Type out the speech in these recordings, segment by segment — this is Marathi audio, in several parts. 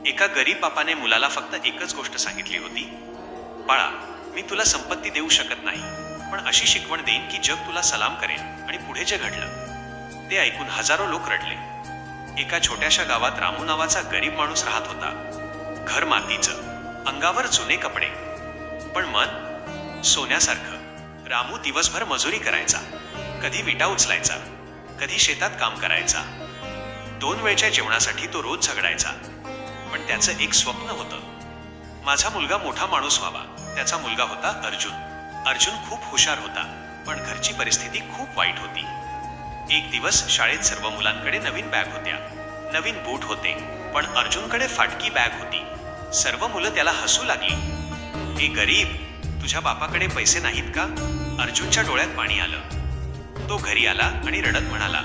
एका गरीब बापाने मुलाला फक्त एकच गोष्ट सांगितली होती, बाळा, मी तुला संपत्ती देऊ शकत नाही, पण अशी शिकवण देईन की जग तुला सलाम करेल. आणि पुढे जे घडलं ते ऐकून हजारो लोक रडले. एका छोट्याशा गावात रामू नावाचा गरीब माणूस राहत होता. घर मातीचं, अंगावर जुने कपडे, पण मन सोन्यासारखं. रामू दिवसभर मजुरी करायचा, कधी विटा उचलायचा, कधी शेतात काम करायचा. 2 वेळच्या जेवणासाठी तो रोज झगडायचा. पण त्याचं एक स्वप्न होतं, माझा मुलगा मोठा माणूस व्हावा. त्याचा मुलगा होता अर्जुन. अर्जुन खूप हुशार होता, पण घरची परिस्थिती खूप वाईट होती. एक दिवस शाळेत सर्व मुलांकडे नवीन बॅग होत्या, नवीन बूट होते, पण अर्जुनकडे फाटकी बॅग होती. सर्व मुलं त्याला हसू लागली. हे गरीब, तुझ्या बापाकडे पैसे नाहीत का? अर्जुनच्या डोळ्यात पाणी आलं. तो घरी आला आणि रडत म्हणाला,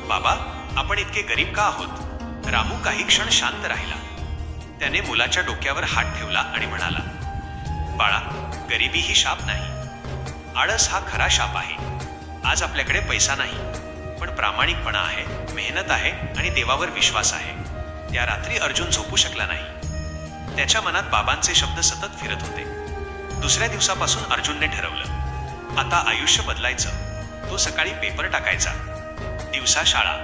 बाबा, आपण इतके गरीब का आहोत? रामू काही क्षण शांत राहिला. त्याने मुलाच्या डोक्यावर हात ठेवला आणि म्हणाला, बाळा, गरिबी ही शाप नाही, आळस हा खरा शाप आहे. आज आपल्याकडे पैसा नाही, पण प्रामाणिकपणा आहे, मेहनत आहे आणि देवावर विश्वास आहे. त्या रात्री अर्जुन झोपू शकला नाही. त्याच्या मनात बाबांचे शब्द सतत फिरत होते. दुसऱ्या दिवसापासून अर्जुनने ठरवलं, आता आयुष्य बदलायचं. तो सकाळी पेपर टाकायचा, दिवसा शाळा,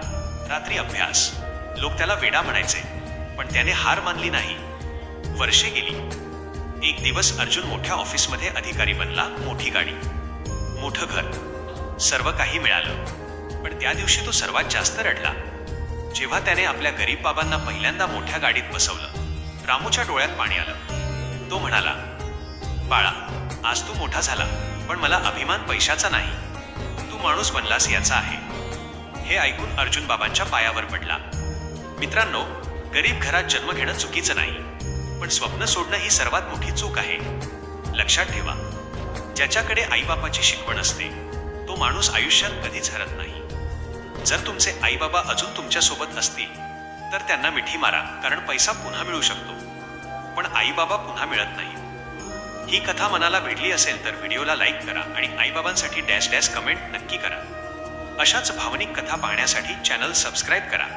रात्री अभ्यास. लोक त्याला वेडा म्हणायचे, पण त्याने हार मानली नाही. वर्षे गेली. एक दिवस अर्जुन मोठ्या ऑफिसमध्ये अधिकारी बनला. मोठी गाडी, मोठं घर, सर्व काही मिळालं. पण त्या दिवशी तो सर्वात जास्त रडला. जेव्हा त्याने आपल्या गरीब बाबांना पहिल्यांदा मोठ्या गाडीत बसवलं, रामूच्या डोळ्यात पाणी आलं. तो म्हणाला, बाळा, आज तू मोठा झाला, पण मला अभिमान पैशाचा नाही, तू माणूस बनलास याचा आहे. हे ऐकून अर्जुन बाबांच्या पायावर पडला. मित्रांनो, गरीब घरात जन्म घेणं चुकीचं नाही, पण स्वप्न सोडणं ही सर्वात मोठी चूक आहे. लक्षात ठेवा, ज्याच्याकडे आईबापाची शिकवण असते तो माणूस आयुष्यात कधीच हरत नाही. जर तुमचे आईबाबा अजून तुमच्या सोबत असतील तर त्यांना मिठी मारा, कारण पैसा पुन्हा मिळू शकतो, पण आईबाबा पुन्हा मिळत नाही. ही कथा मनाला भिडली असेल तर व्हिडिओला लाईक करा आणि आईबाबांसाठी डॅश डॅश कमेंट नक्की करा. अशाच भावनिक कथा पाहण्यासाठी चॅनल सबस्क्राईब करा.